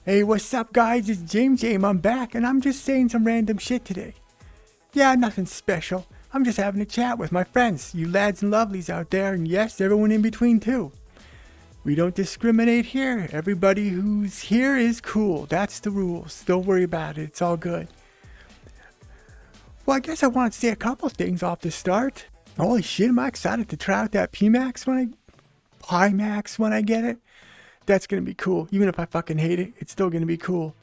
Hey, what's up, guys? It's James. I'm back, and I'm just saying some random shit today. Yeah, nothing special. I'm just having a chat with my friends, you lads and lovelies out there, and yes, everyone in between too. We don't discriminate here. Everybody who's here is cool. That's the rules. Don't worry about it. It's all good. Well, I guess I want to say a couple things off the start. Holy shit, am I excited to try out that Pimax when I get it. That's going to be cool. Even if I fucking hate it, it's still going to be cool.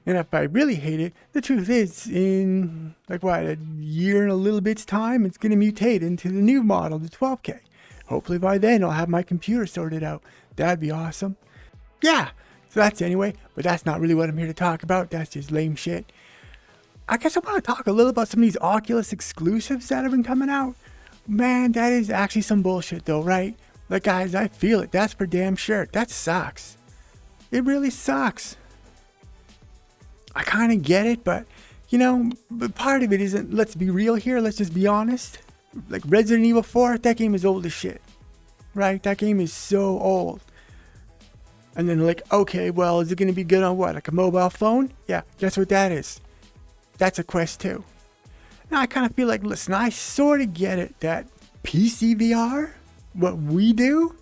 And if I really hate it, the truth is, in a year and a little bit's time, it's going to mutate into the new model, the 12K. Hopefully by then I'll have my computer sorted out. That'd be awesome. Yeah, so that's anyway, but that's not really what I'm here to talk about. That's just lame shit. I guess I want to talk a little about some of these Oculus exclusives that have been coming out. Man, that is actually some bullshit though, right? Like, guys, I feel it. That's for damn sure. That sucks. It really sucks. I kind of get it, but, but part of it isn't, let's be real here. Let's just be honest. Like, Resident Evil 4, that game is old as shit. Right? That game is so old. And then, okay, well, is it going to be good on what? Like a mobile phone? Yeah, guess what that is? That's a Quest 2. Now, I kind of feel like, listen, I sort of get it that PC VR... what we do?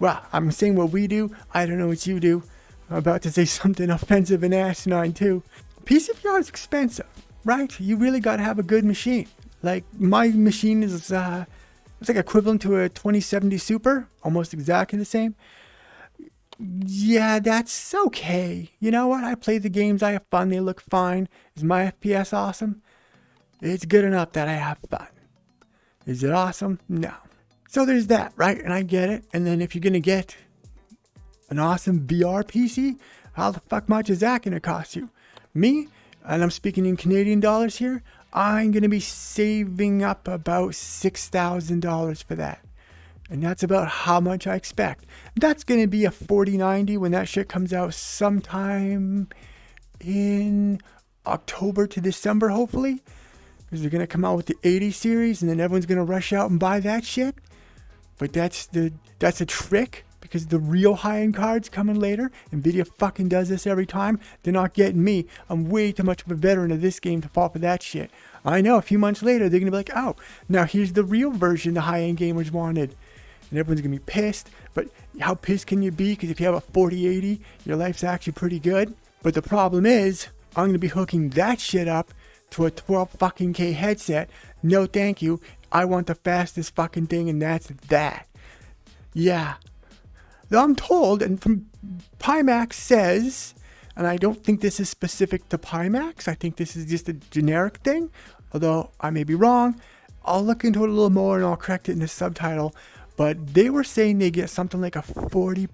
Well, I'm saying what we do. I don't know what you do. I'm about to say something offensive and asinine too. PCVR is expensive, right? You really got to have a good machine. Like, my machine is, it's like equivalent to a 2070 Super. Almost exactly the same. Yeah, that's okay. You know what? I play the games. I have fun. They look fine. Is my FPS awesome? It's good enough that I have fun. Is it awesome? No. So there's that, right? And I get it. And then if you're going to get an awesome VR PC, how the fuck much is that going to cost you? Me, and I'm speaking in Canadian dollars here, I'm going to be saving up about $6,000 for that. And that's about how much I expect. That's going to be a 4090 when that shit comes out sometime in October to December, hopefully. Because they're going to come out with the 80 series and then everyone's going to rush out and buy that shit. But that's a trick, because the real high-end cards coming later. Nvidia fucking does this every time. They're not getting me. I'm way too much of a veteran of this game to fall for that shit. I know a few months later they're going to be like, oh, now here's the real version the high-end gamers wanted. And everyone's going to be pissed. But how pissed can you be? Because if you have a 4080, your life's actually pretty good. But the problem is, I'm going to be hooking that shit up to a 12 fucking K headset. No thank you. I want the fastest fucking thing, and that's that. Yeah. Though I'm told, and from Pimax says, and I don't think this is specific to Pimax, I think this is just a generic thing, although I may be wrong. I'll look into it a little more and I'll correct it in the subtitle. But they were saying they get something like a 40%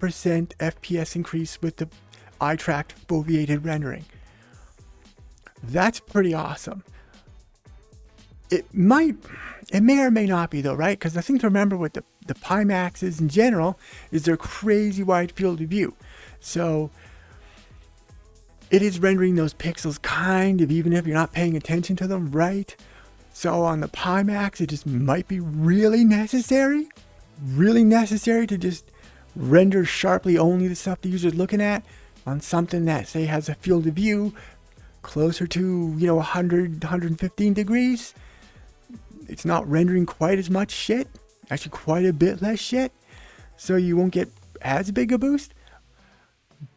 FPS increase with the eye-tracked foveated rendering. That's pretty awesome. It may or may not be though, right? Because the thing to remember with the Pimaxes in general is their crazy wide field of view. So it is rendering those pixels kind of, even if you're not paying attention to them, right? So on the Pimax, it just might be really necessary to just render sharply only the stuff the user's looking at on something that, say, has a field of view closer to, 100, 115 degrees. It's not rendering quite as much shit, actually quite a bit less shit, so you won't get as big a boost.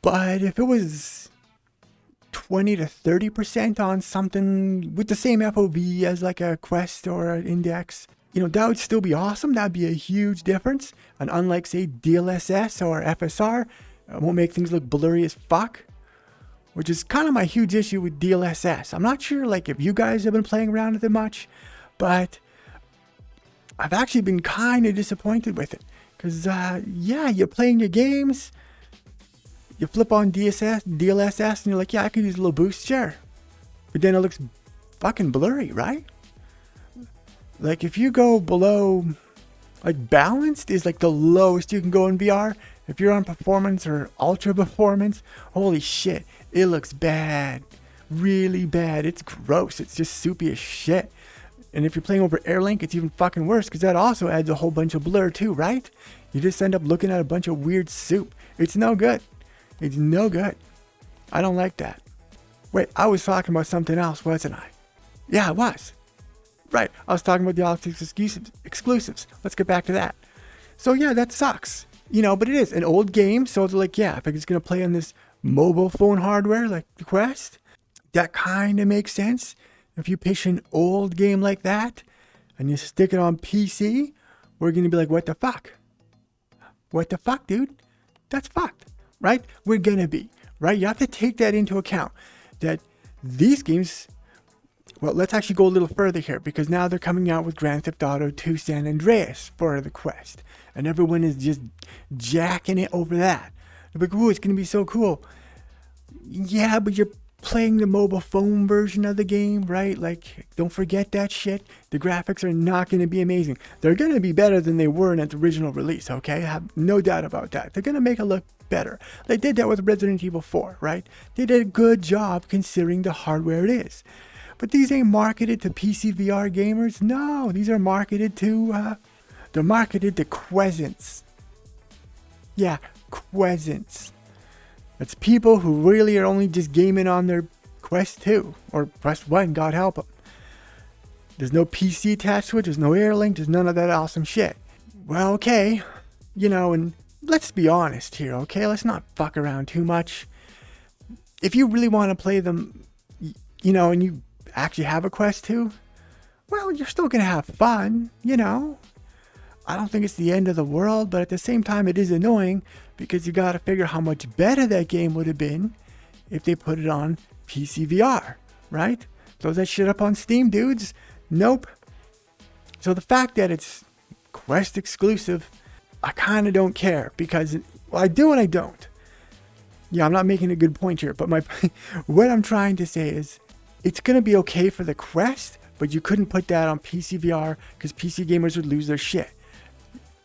But if it was 20 to 30% on something with the same FOV as like a Quest or an Index, that would still be awesome. That'd be a huge difference. And unlike, say, DLSS or FSR, it won't make things look blurry as fuck, which is kind of my huge issue with DLSS. I'm not sure if you guys have been playing around with it much, but I've actually been kind of disappointed with it. Because, you're playing your games, you flip on DLSS, and you're like, yeah, I could use a little boost, sure. But then it looks fucking blurry, right? Like, if you go below, balanced is the lowest you can go in VR. If you're on performance or ultra performance, holy shit, it looks bad. Really bad. It's gross. It's just soupy as shit. And if you're playing over Airlink, it's even fucking worse, because that also adds a whole bunch of blur too, right? You just end up looking at a bunch of weird soup. It's no good. It's no good. I don't like that. Wait, I was talking about something else, wasn't I? Yeah, I was. Right, I was talking about the Oculus exclusives. Let's get back to that. So yeah, that sucks. But it is an old game, so they're like, yeah, if it's going to play on this mobile phone hardware like the Quest, that kind of makes sense. If you pitch an old game like that and you stick it on PC, we're going to be like, what the fuck? What the fuck, dude? That's fucked, right? We're going to be, right? You have to take that into account, that these games, well, let's actually go a little further here, because now they're coming out with Grand Theft Auto 2 San Andreas for the Quest, and everyone is just jacking it over that. They're like, ooh, it's going to be so cool. Yeah, but you're playing the mobile phone version of the game, right? Like, don't forget that shit. The graphics are not going to be amazing. They're going to be better than they were in its original release, okay? I have no doubt about that. They're going to make it look better. They did that with Resident Evil 4, right? They did a good job considering the hardware it is. But these ain't marketed to PC VR gamers. No, these are marketed to, they're marketed to Quesants. Yeah, Quesants. It's people who really are only just gaming on their Quest 2 or Quest 1, God help them. There's no PC attached to it, there's no Airlink, there's none of that awesome shit. Well, okay, and let's be honest here, okay? Let's not fuck around too much. If you really want to play them, and you actually have a Quest 2, well, you're still going to have fun, I don't think it's the end of the world, but at the same time, it is annoying because you got to figure how much better that game would have been if they put it on PC VR, right? Throw that shit up on Steam, dudes. Nope. So the fact that it's Quest exclusive, I kind of don't care because, well, I do and I don't. Yeah, I'm not making a good point here, but what I'm trying to say is it's going to be okay for the Quest, but you couldn't put that on PC VR because PC gamers would lose their shit.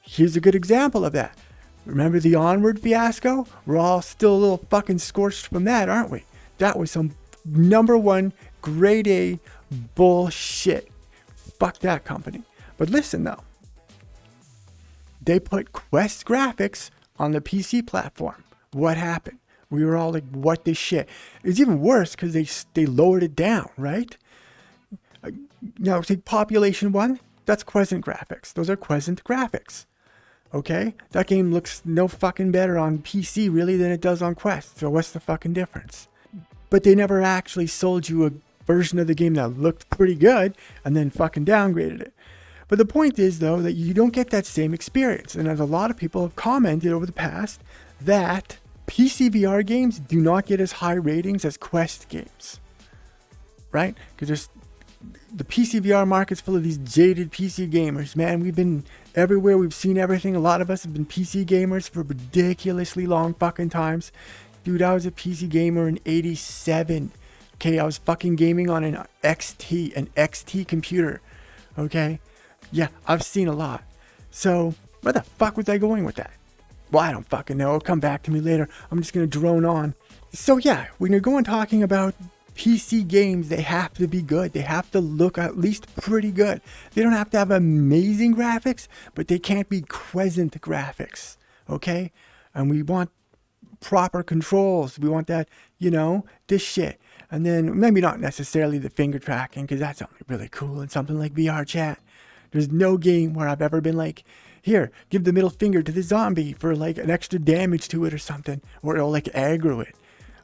Here's a good example of that. Remember the Onward fiasco? We're all still a little fucking scorched from that, aren't we? That was some #1 grade A bullshit. Fuck that company. But listen though. They put Quest graphics on the PC platform. What happened? We were all like, what the shit? It's even worse because they lowered it down, right? Now, take Population 1. That's Quesant graphics. Those are Quesant graphics. Okay? That game looks no fucking better on PC really than it does on Quest. So what's the fucking difference? But they never actually sold you a version of the game that looked pretty good and then fucking downgraded it. But the point is though that you don't get that same experience. And as a lot of people have commented over the past, that PC VR games do not get as high ratings as Quest games. Right? Because the PC VR market's full of these jaded PC gamers, man. We've been everywhere. We've seen everything. A lot of us have been PC gamers for ridiculously long fucking times. Dude, I was a PC gamer in 87. Okay, I was fucking gaming on an XT computer. Okay? Yeah, I've seen a lot. So, where the fuck was I going with that? Well, I don't fucking know. It'll come back to me later. I'm just going to drone on. So yeah, when you're going talking about PC games, they have to be good. They have to look at least pretty good. They don't have to have amazing graphics, but they can't be Quesant graphics, okay? And we want proper controls. We want that, this shit. And then maybe not necessarily the finger tracking, because that's only really cool in something like VR chat. There's no game where I've ever been like, here, give the middle finger to the zombie for like an extra damage to it or something, or it'll like aggro it.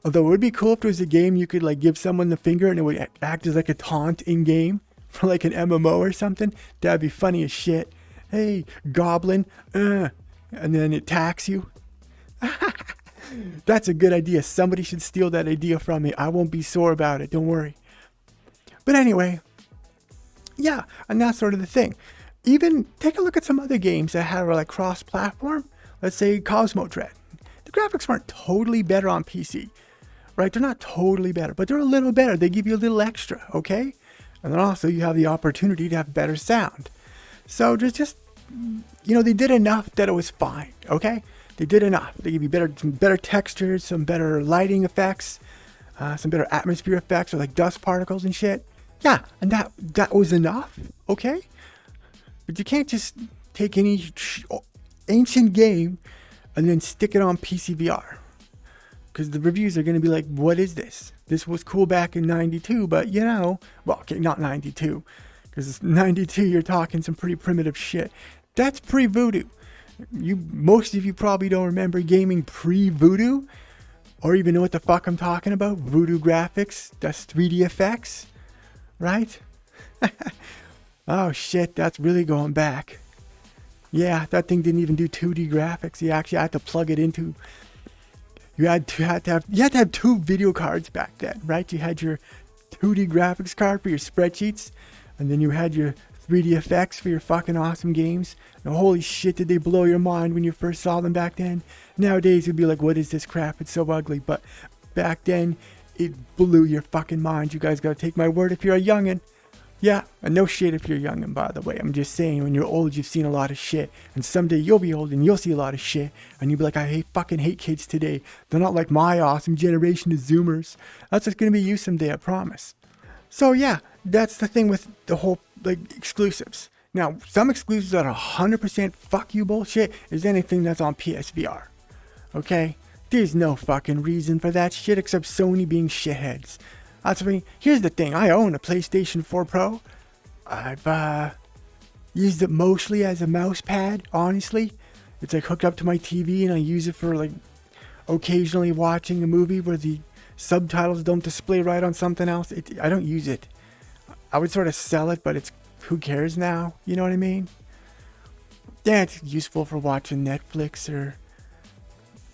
Although it would be cool if there was a game you could like give someone the finger and it would act as like a taunt in game for like an MMO or something. That'd be funny as shit. Hey, goblin, and then it attacks you. That's a good idea. Somebody should steal that idea from me. I won't be sore about it. Don't worry. But anyway, yeah, and that's sort of the thing. Even take a look at some other games that have like cross-platform. Let's say Cosmo Dread. The graphics aren't totally better on PC, right? They're not totally better, but they're a little better. They give you a little extra, okay? And then also you have the opportunity to have better sound. So there's just, they did enough that it was fine, okay? They did enough. They give you some better textures, some better lighting effects, some better atmosphere effects or like dust particles and shit. Yeah, and that was enough, okay? But you can't just take any ancient game and then stick it on PC VR. because the reviews are going to be like, what is this? This was cool back in 92, but you know, well, okay, not 92, because 92, you're talking some pretty primitive shit. That's pre-Voodoo. Most of you probably don't remember gaming pre-Voodoo, or even know what the fuck I'm talking about. Voodoo graphics, that's 3D effects, right? Oh shit, that's really going back. Yeah, that thing didn't even do 2D graphics. You actually had to plug it into. You had to have two video cards back then, right? You had your 2D graphics card for your spreadsheets, and then you had your 3D effects for your fucking awesome games. And holy shit, did they blow your mind when you first saw them back then? Nowadays, you'd be like, what is this crap? It's so ugly. But back then, it blew your fucking mind. You guys gotta take my word if you're a youngin'. Yeah, and no shit if you're youngin', by the way. I'm just saying, when you're old, you've seen a lot of shit. And someday you'll be old and you'll see a lot of shit. And you'll be like, I fucking hate kids today. They're not like my awesome generation of Zoomers. That's what's gonna be you someday, I promise. So yeah, that's the thing with the whole, like, exclusives. Now, some exclusives that are 100% fuck you bullshit is anything that's on PSVR. Okay? There's no fucking reason for that shit except Sony being shitheads. That's what I mean. Here's the thing. I own a PlayStation 4 Pro. I've used it mostly as a mouse pad, honestly. It's like hooked up to my TV and I use it for like occasionally watching a movie where the subtitles don't display right on something else. I don't use it. I would sort of sell it, but it's who cares now? You know what I mean? Yeah, it's useful for watching Netflix or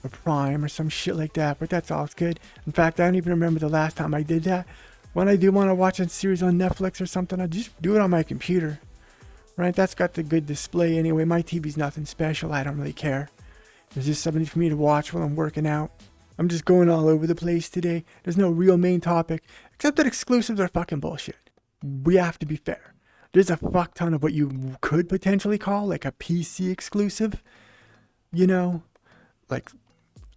Prime or some shit like that, but that's all. It's good. In fact, I don't even remember the last time I did that. When I do want to watch a series on Netflix or something, I just do it on my computer, right? That's got the good display anyway. My TV's nothing special. I don't really care. It's just something for me to watch while I'm working out. I'm just going all over the place today. There's no real main topic, except that exclusives are fucking bullshit. We have to be fair. There's a fuck ton of what you could potentially call like a PC exclusive, you know, like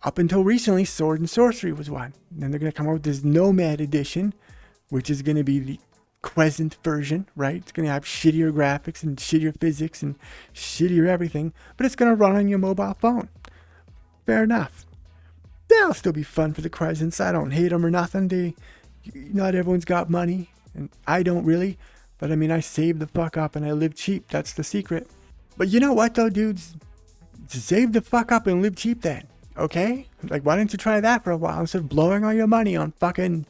up until recently, Sword and Sorcery was one. Then they're going to come out with this Nomad Edition, which is going to be the Quesant version, right? It's going to have shittier graphics and shittier physics and shittier everything, but it's going to run on your mobile phone. Fair enough. That'll still be fun for the Quesants. I don't hate them or nothing. Not everyone's got money, and I don't really. But I mean, I save the fuck up and I live cheap. That's the secret. But you know what though, dudes? Save the fuck up and live cheap then. Okay? Like, why don't you try that for a while instead of blowing all your money on fucking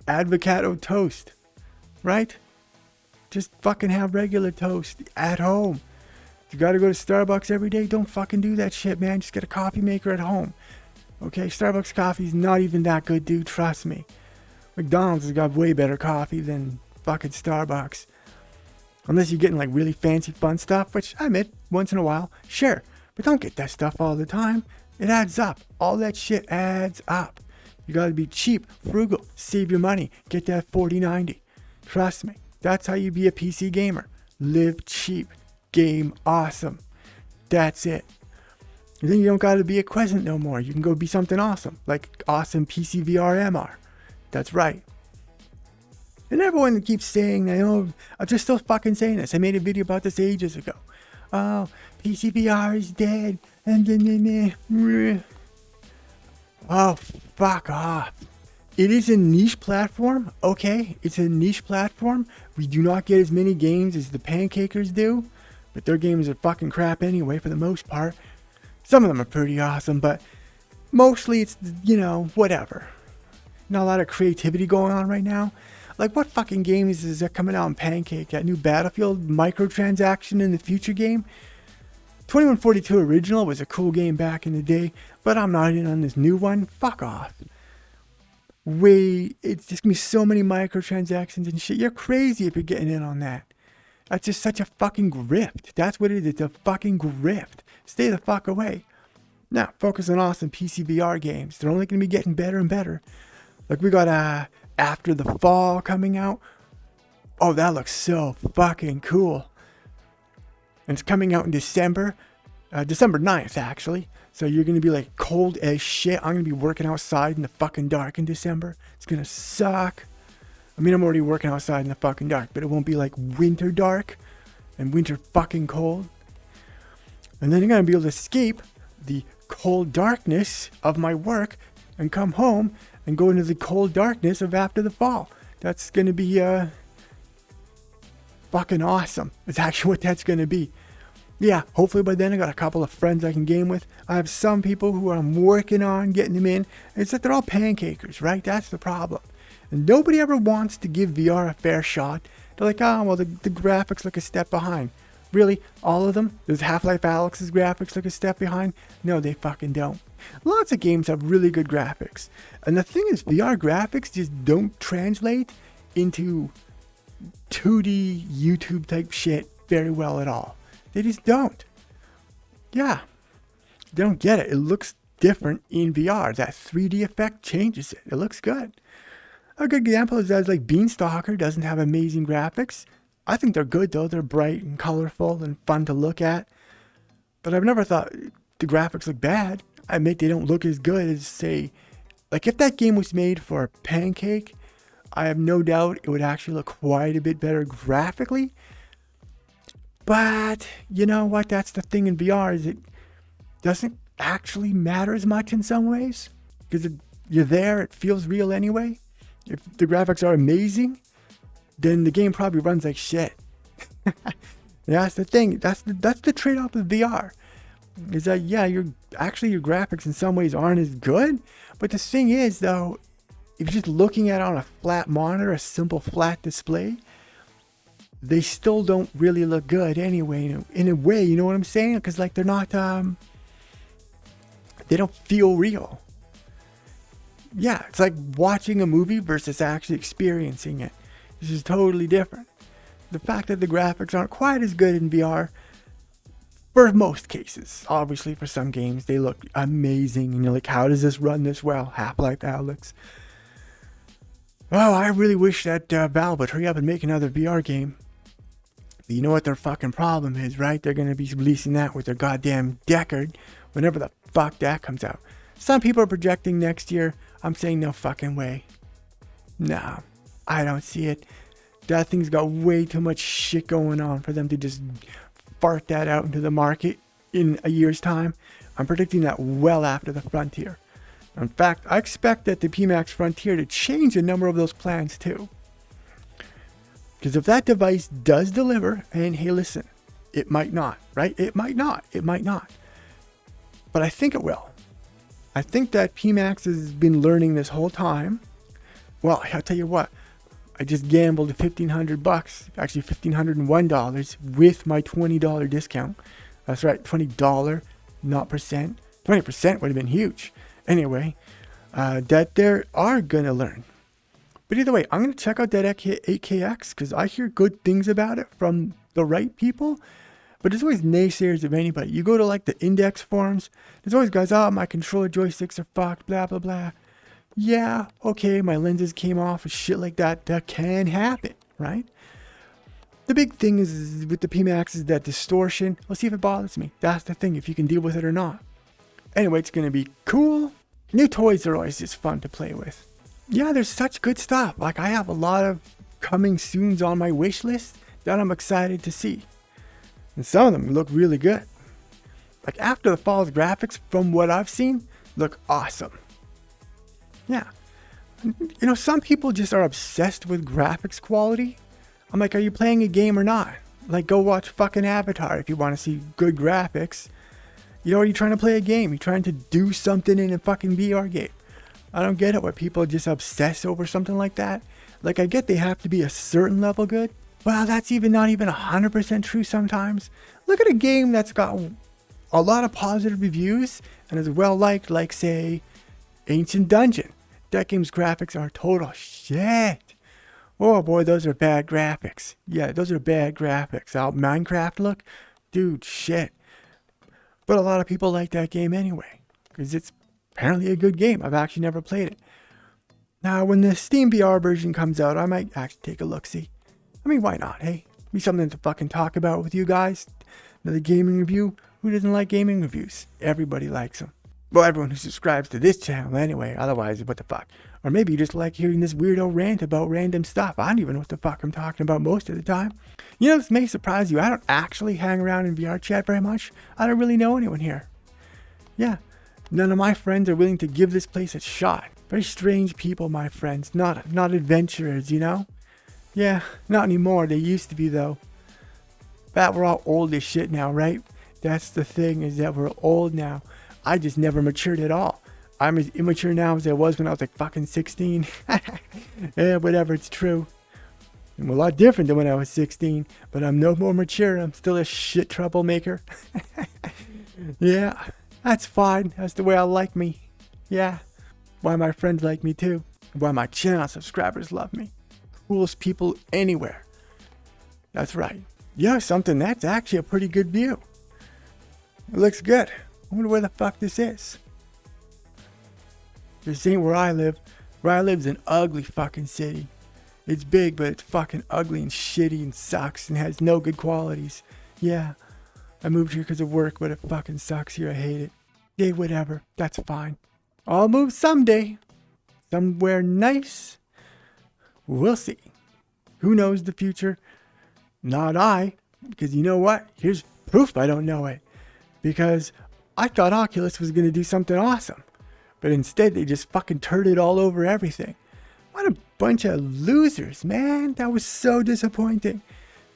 avocado toast? Right? Just fucking have regular toast at home. If you gotta go to Starbucks every day, don't fucking do that shit, man. Just get a coffee maker at home. Okay? Starbucks coffee's not even that good, dude. Trust me. McDonald's has got way better coffee than fucking Starbucks. Unless you're getting like really fancy fun stuff, which I admit, once in a while, sure. But don't get that stuff all the time. It adds up. All that shit adds up. You gotta be cheap, frugal, save your money, get that 40-90. Trust me, that's how you be a PC gamer. Live cheap, game awesome. That's it. And then you don't gotta be a Quesant no more. You can go be something awesome, like awesome PC VR MR. That's right. And everyone keeps saying, I'm just still fucking saying this. I made a video about this ages ago. Oh, PC VR is dead. Oh, fuck off. It is a niche platform, okay? It's a niche platform. We do not get as many games as the Pancakers do, but their games are fucking crap anyway for the most part. Some of them are pretty awesome, but mostly it's, whatever. Not a lot of creativity going on right now. Like, what fucking games is there coming out on Pancake? That new Battlefield microtransaction in the future game? 2142 Original was a cool game back in the day, but I'm not in on this new one. Fuck off. It's just gonna be so many microtransactions and shit. You're crazy if you're getting in on that. That's just such a fucking grift. That's what it is. It's a fucking grift. Stay the fuck away. Now, focus on awesome PC VR games. They're only gonna be getting better and better. Like, we got After the Fall coming out. Oh, that looks so fucking cool. And it's coming out in December. December 9th, actually. So you're going to be like cold as shit. I'm going to be working outside in the fucking dark in December. It's going to suck. I mean, I'm already working outside in the fucking dark, but it won't be like winter dark and winter fucking cold. And then you're going to be able to escape the cold darkness of my work and come home and go into the cold darkness of after the fall. That's going to be fucking awesome. It's actually what that's going to be. Yeah, hopefully by then I got a couple of friends I can game with. I have some people who I'm working on getting them in. It's that they're all pancakers, right? That's the problem. And nobody ever wants to give VR a fair shot. They're like, oh, well, the graphics look a step behind. Really? All of them? Does Half-Life Alyx's graphics look a step behind? No, they fucking don't. Lots of games have really good graphics. And the thing is, VR graphics just don't translate into 2D YouTube type shit very well at all. They just don't. Yeah. They don't get it. It looks different in VR. That 3D effect changes it. It looks good. A good example is that like Beanstalker doesn't have amazing graphics. I think they're good though. They're bright and colorful and fun to look at. But I've never thought the graphics look bad. I admit they don't look as good as, say, like if that game was made for Pancake, I have no doubt it would actually look quite a bit better graphically. But you know what? That's the thing in VR, is it doesn't actually matter as much in some ways. Because you're there, it feels real anyway. If the graphics are amazing, then the game probably runs like shit. That's the thing. That's the trade-off with VR. Is that, yeah, your graphics in some ways aren't as good. But the thing is, though, if you're just looking at it on a flat monitor, a simple flat display, they still don't really look good anyway. In a way, you know what I'm saying? Because like they're not, they don't feel real. Yeah, it's like watching a movie versus actually experiencing it. This is totally different. The fact that the graphics aren't quite as good in VR, for most cases. Obviously, for some games, they look amazing. And you're like, how does this run this well? Half-Life Alyx. Oh, I really wish that Valve would hurry up and make another VR game. But you know what their fucking problem is, right? They're going to be releasing that with their goddamn Deckard whenever the fuck that comes out. Some people are projecting next year. I'm saying no fucking way. No, I don't see it. That thing's got way too much shit going on for them to just fart that out into the market in a year's time. I'm predicting that well after the Frontier. In fact, I expect that the PMAX Frontier to change a number of those plans too. Because if that device does deliver, and hey, listen, it might not, right? It might not. But I think it will. I think that PMAX has been learning this whole time. Well, I'll tell you what. I just gambled $1,500, actually $1,501 with my $20 discount. That's right, $20, not percent. 20% would have been huge. Anyway, that they are going to learn. But either way, I'm going to check out that 8KX because I hear good things about it from the right people. But there's always naysayers of anybody. You go to like the index forums, there's always guys, oh, my controller joysticks are fucked, blah, blah, blah. Yeah, okay, my lenses came off and shit like that. That can happen, right? The big thing is with the PMAX is that distortion. Let's see if it bothers me. That's the thing, if you can deal with it or not. Anyway, it's going to be cool. New toys are always just fun to play with. Yeah, there's such good stuff. Like I have a lot of coming soons on my wish list that I'm excited to see. And some of them look really good. Like After the Fall's graphics, from what I've seen, look awesome. Yeah. You know, some people just are obsessed with graphics quality. I'm like, are you playing a game or not? Like, go watch fucking Avatar if you want to see good graphics. You know, are you trying to play a game? You're trying to do something in a fucking VR game. I don't get it why people just obsess over something like that. Like, I get they have to be a certain level good. Well, that's not even 100% true sometimes. Look at a game that's got a lot of positive reviews and is well liked, like, say, Ancient Dungeon. That game's graphics are total shit. Oh boy, those are bad graphics. Yeah, those are bad graphics. How Minecraft look? Dude, shit. But a lot of people like that game anyway, because it's apparently a good game. I've actually never played it. Now, when the Steam VR version comes out, I might actually take a look-see. I mean, why not, hey? Be something to fucking talk about with you guys. Another gaming review. Who doesn't like gaming reviews? Everybody likes them. Well, everyone who subscribes to this channel anyway. Otherwise, what the fuck? Or maybe you just like hearing this weirdo rant about random stuff. I don't even know what the fuck I'm talking about most of the time. You know, this may surprise you. I don't actually hang around in VR chat very much. I don't really know anyone here. Yeah. None of my friends are willing to give this place a shot. Very strange people, my friends. Not adventurers, you know? Yeah, not anymore. They used to be, though. But we're all old as shit now, right? That's the thing, is that we're old now. I just never matured at all. I'm as immature now as I was when I was like fucking 16. Yeah, whatever, it's true. I'm a lot different than when I was 16, but I'm no more mature. I'm still a shit troublemaker. Yeah, that's fine. That's the way I like me. Yeah. Why my friends like me too. Why my channel subscribers love me. Coolest people anywhere. That's right. Yeah, something that's actually a pretty good view. It looks good. I wonder where the fuck this is. This ain't where I live. Where I live is an ugly fucking city. It's big, but it's fucking ugly and shitty and sucks and has no good qualities. Yeah, I moved here because of work, but it fucking sucks here. I hate it. Yeah, whatever. That's fine. I'll move someday. Somewhere nice. We'll see. Who knows the future? Not I. Because you know what? Here's proof I don't know it. Because I thought Oculus was going to do something awesome. But instead, they just fucking turded all over everything. What a bunch of losers, man. That was so disappointing.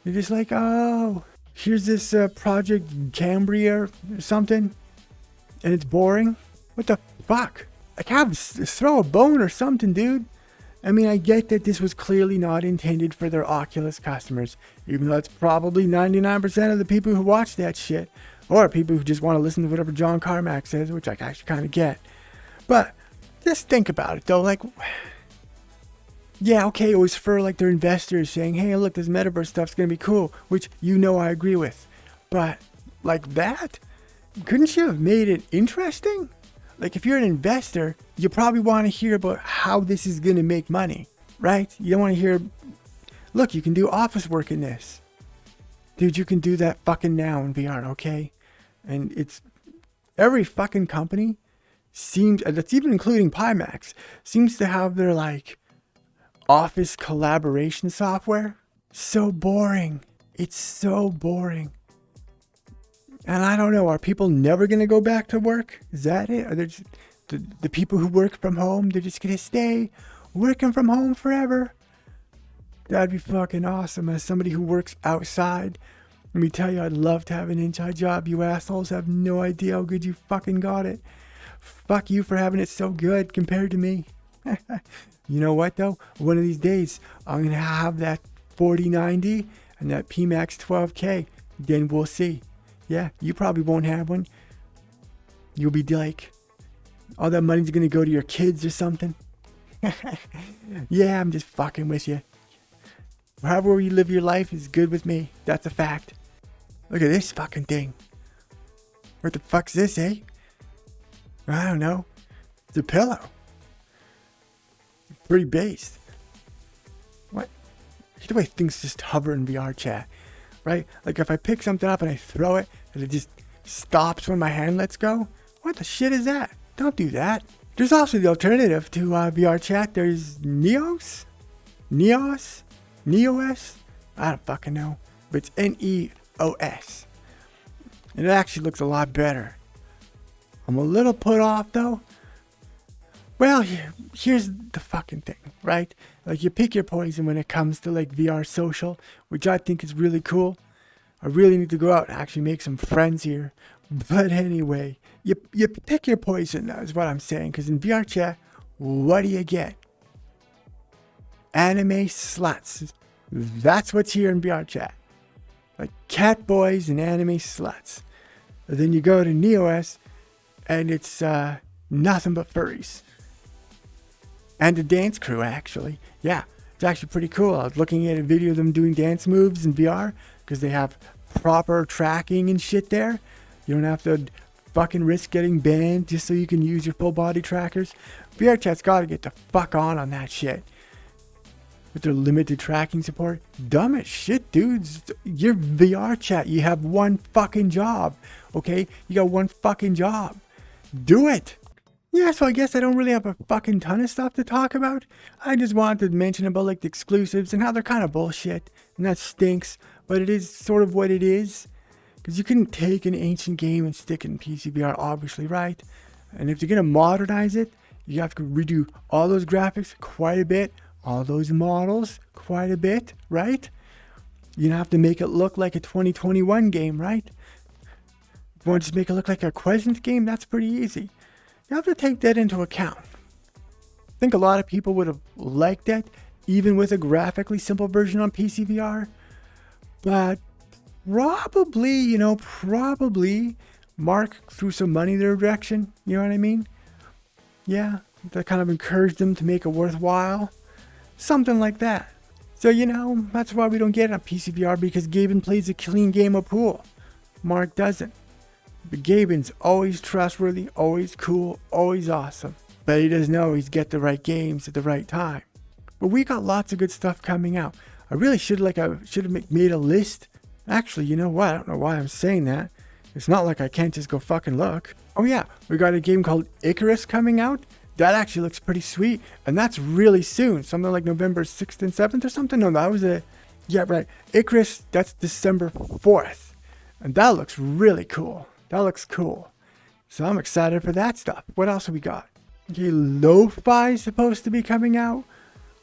They're just like, oh, here's this Project Cambria or something. And it's boring. What the fuck? Like, throw a bone or something, dude. I mean, I get that this was clearly not intended for their Oculus customers. Even though it's probably 99% of the people who watch that shit. Or people who just want to listen to whatever John Carmack says, which I actually kind of get. But just think about it, though. Like, yeah, okay, it was for like their investors saying, hey, look, this metaverse stuff's going to be cool, which you know I agree with. But like that, couldn't you have made it interesting? Like, if you're an investor, you probably want to hear about how this is going to make money, right? You don't want to hear, look, you can do office work in this. Dude, you can do that fucking now in VR, okay? And it's every fucking company seems, that's even including Pimax, seems to have their like office collaboration software. So boring. It's so boring. And I don't know, are people never going to go back to work? Is that it? Are there just, the people who work from home, they're just going to stay working from home forever? That'd be fucking awesome. As somebody who works outside, let me tell you, I'd love to have an inside job. You assholes have no idea how good you fucking got it. Fuck you for having it so good compared to me. You know what though? One of these days, I'm going to have that 4090 and that PMAX 12K. Then we'll see. Yeah, you probably won't have one. You'll be like, all that money's going to go to your kids or something. Yeah, I'm just fucking with you. However you live your life is good with me. That's a fact. Look at this fucking thing. What the fuck's this, eh? I don't know. It's a pillow. Pretty based. What? The way things just hover in VR chat. Right? Like if I pick something up and I throw it and it just stops when my hand lets go. What the shit is that? Don't do that. There's also the alternative to VR chat. There's Neos? Neos? I don't fucking know. But it's Neos. And it actually looks a lot better. I'm a little put off though. Well, here's the fucking thing, right? Like you pick your poison when it comes to like VR social, which I think is really cool. I really need to go out and actually make some friends here. But anyway, you pick your poison, is what I'm saying. Because in VR chat, what do you get? Anime sluts. That's what's here in VR chat. Like cat boys and anime sluts. And then you go to Neos and it's nothing but furries. And a dance crew, actually. Yeah, it's actually pretty cool. I was looking at a video of them doing dance moves in VR because they have proper tracking and shit there. You don't have to fucking risk getting banned just so you can use your full body trackers. VR chat's got to get the fuck on that shit. With their limited tracking support. Dumb as shit, dudes. Your VR chat, you have one fucking job. Okay? You got one fucking job. Do it. Yeah, so I guess I don't really have a fucking ton of stuff to talk about. I just wanted to mention about like the exclusives and how they're kind of bullshit. And that stinks. But it is sort of what it is. Because you couldn't take an ancient game and stick it in PCVR, obviously, right? And if you're going to modernize it, you have to redo all those graphics quite a bit, all those models quite a bit, right? You have to make it look like a 2021 game, right? If you want to just make it look like a Quesant game, that's pretty easy. You have to take that into account. I think a lot of people would have liked it, even with a graphically simple version on PC VR. But probably Mark threw some money their direction. You know what I mean? Yeah, that kind of encouraged them to make it worthwhile. Something like that. So, that's why we don't get it on PC VR, because Gaben plays a clean game of pool. Mark doesn't. But Gaben's always trustworthy, always cool, always awesome. But he doesn't always get the right games at the right time. But we got lots of good stuff coming out. I really should have made a list. Actually, you know what? I don't know why I'm saying that. It's not like I can't just go fucking look. Oh yeah, we got a game called Icarus coming out. That actually looks pretty sweet. And that's really soon. Something like November 6th and 7th or something. No, that was it. Yeah, right. Icarus, that's December 4th. And that looks really cool. That looks cool. So I'm excited for that stuff. What else have we got? Okay, Lo-Fi is supposed to be coming out.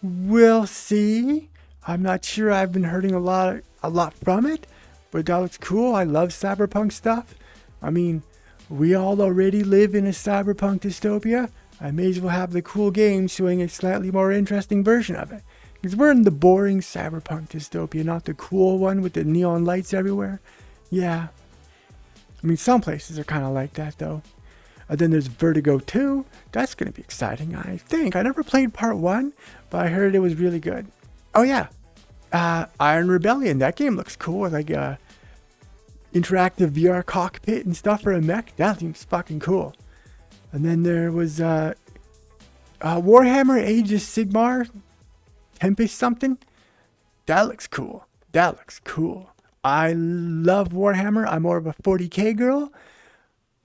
We'll see. I'm not sure. I've been hearing a lot from it. But that looks cool. I love cyberpunk stuff. I mean, we all already live in a cyberpunk dystopia. I may as well have the cool game showing a slightly more interesting version of it. Because we're in the boring cyberpunk dystopia, not the cool one with the neon lights everywhere. Yeah. I mean, some places are kind of like that, though. And then there's Vertigo 2. That's going to be exciting, I think. I never played part 1, but I heard it was really good. Oh, yeah. Iron Rebellion. That game looks cool. Like interactive VR cockpit and stuff for a mech. That seems fucking cool. And then there was Warhammer Age of Sigmar Tempest something. That looks cool. That looks cool. I love Warhammer. I'm more of a 40k girl.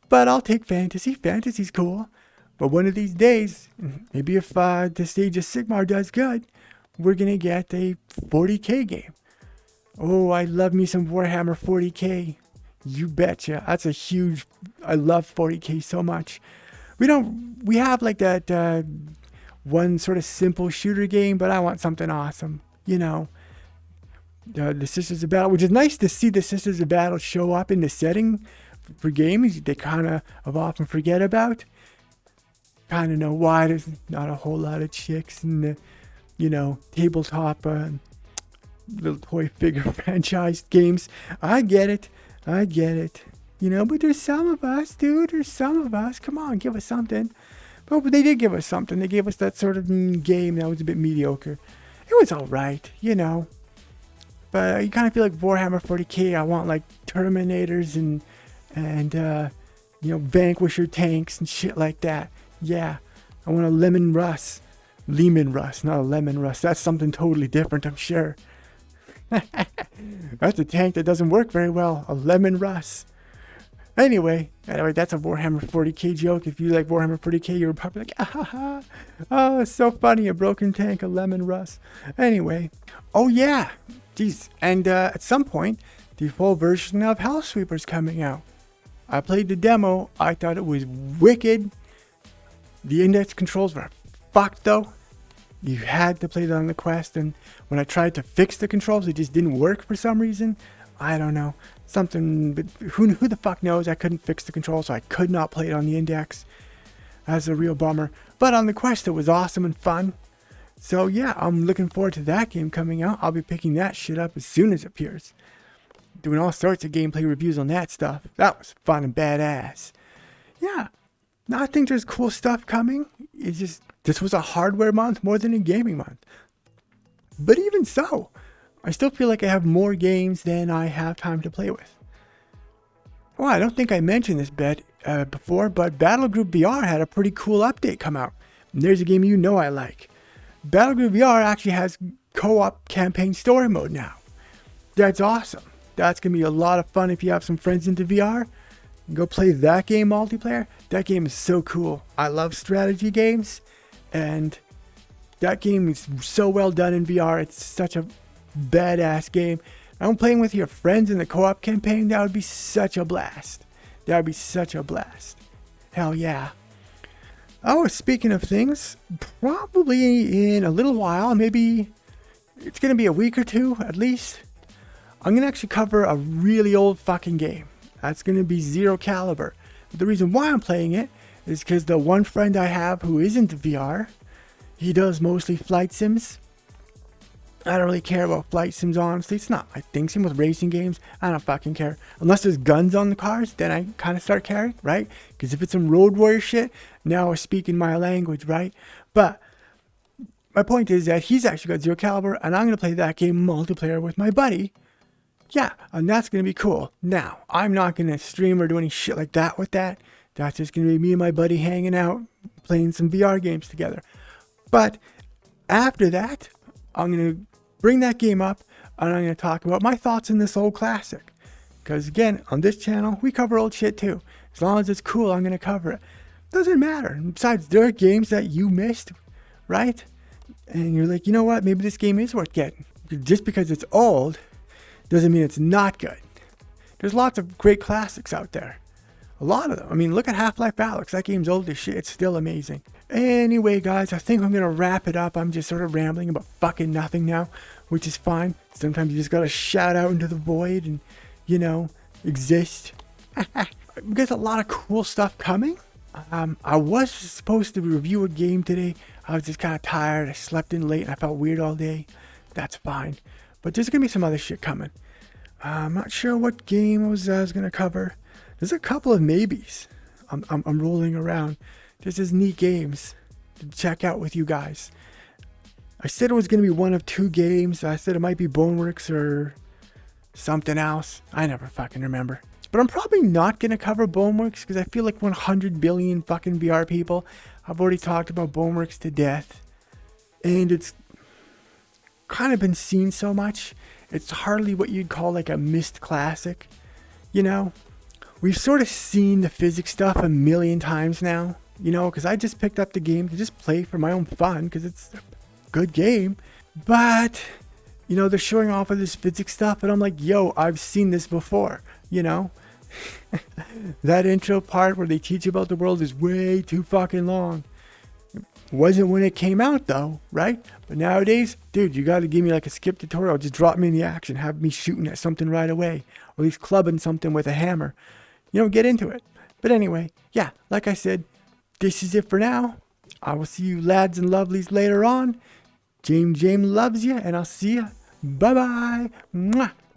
But I'll take fantasy. Fantasy's cool. But one of these days, maybe if this Age of Sigmar does good, we're going to get a 40k game. Oh, I love me some Warhammer 40k. You betcha. That's a huge... I love 40k so much. We have like that one sort of simple shooter game, but I want something awesome. The Sisters of Battle, which is nice to see the Sisters of Battle show up in the setting for games they kind of often forget about. Kind of know why there's not a whole lot of chicks in the, tabletop little toy figure franchise games. I get it. But there's some of us, dude. There's some of us. Come on, give us something. But they did give us something. They gave us that sort of game that was a bit mediocre. It was all right, But you kind of feel like Warhammer 40k. I want like Terminators and Vanquisher tanks and shit like that. Yeah, I want a Lehman Russ, not a Lemon Russ. That's something totally different, I'm sure. That's a tank that doesn't work very well. A Lemon Russ. Anyway, that's a Warhammer 40k joke. If you like Warhammer 40k, you're probably like, oh, it's so funny. A broken tank, a Lemon Russ. Anyway, oh yeah, geez. And at some point, the full version of Hellsweeper's coming out. I played the demo. I thought it was wicked. The index controls were fucked though. You had to play it on the Quest, and when I tried to fix the controls, it just didn't work for some reason. I don't know. Something, but who the fuck knows? I couldn't fix the controls, so I could not play it on the index. That's a real bummer. But on the Quest, it was awesome and fun. So yeah, I'm looking forward to that game coming out. I'll be picking that shit up as soon as it appears. Doing all sorts of gameplay reviews on that stuff. That was fun and badass. Yeah. Now, I think there's cool stuff coming. It's just, this was a hardware month more than a gaming month. But even so, I still feel like I have more games than I have time to play with. Well, I don't think I mentioned this before, but Battlegroup VR had a pretty cool update come out. And there's a game I like. Battlegroup VR actually has co-op campaign story mode now. That's awesome. That's going to be a lot of fun if you have some friends into VR. Go play that game multiplayer. That game is so cool. I love strategy games, and that game is so well done in VR. It's such a badass game. I'm playing with your friends in the co-op campaign. That would be such a blast. Hell yeah. Oh, speaking of things, probably in a little while, maybe it's going to be a week or two at least, I'm going to actually cover a really old fucking game. That's going to be Zero Caliber. But the reason why I'm playing it is because the one friend I have who isn't VR, he does mostly flight sims. I don't really care about flight sims, honestly. It's not my thing. Same with racing games. I don't fucking care. Unless there's guns on the cars, then I kind of start caring, right? Because if it's some Road Warrior shit, now we're speaking my language, right? But my point is that he's actually got Zero Caliber, and I'm going to play that game multiplayer with my buddy. Yeah, and that's going to be cool. Now, I'm not going to stream or do any shit like that with that. That's just going to be me and my buddy hanging out, playing some VR games together. But after that, I'm going to bring that game up, and I'm going to talk about my thoughts on this old classic. Because again, on this channel, we cover old shit too. As long as it's cool, I'm going to cover it. Doesn't matter. And besides, there are games that you missed, right? And you're like, you know what? Maybe this game is worth getting. Just because it's old doesn't mean it's not good. There's lots of great classics out there. A lot of them. I mean, look at Half-Life Alyx. That game's old as shit. It's still amazing. Anyway, guys, I think I'm going to wrap it up. I'm just sort of rambling about fucking nothing now, which is fine. Sometimes you just got to shout out into the void and, you know, exist. We got a lot of cool stuff coming. I was supposed to review a game today. I was just kind of tired. I slept in late and I felt weird all day. That's fine. But there's going to be some other shit coming. I'm not sure what game I was going to cover. There's a couple of maybes. I'm rolling around. There's just neat games to check out with you guys. I said it was going to be one of two games. I said it might be Boneworks or something else. I never fucking remember. But I'm probably not going to cover Boneworks because I feel like 100 billion fucking VR people have already talked about Boneworks to death. And it's kind of been seen so much. It's hardly what you'd call like a missed classic. You know? We've sort of seen the physics stuff a million times now. You know, because I just picked up the game to just play for my own fun because it's a good game. But, you know, they're showing off of this physics stuff and I'm like, yo, I've seen this before. You know? That intro part where they teach you about the world is way too fucking long. It wasn't when it came out though, right? But nowadays, dude, you gotta give me like a skip tutorial. Just drop me in the action. Have me shooting at something right away. Or at least clubbing something with a hammer. You know, get into it. But anyway, yeah, like I said, this is it for now. I will see you lads and lovelies later on. James loves you, and I'll see you. Bye-bye. Mwah.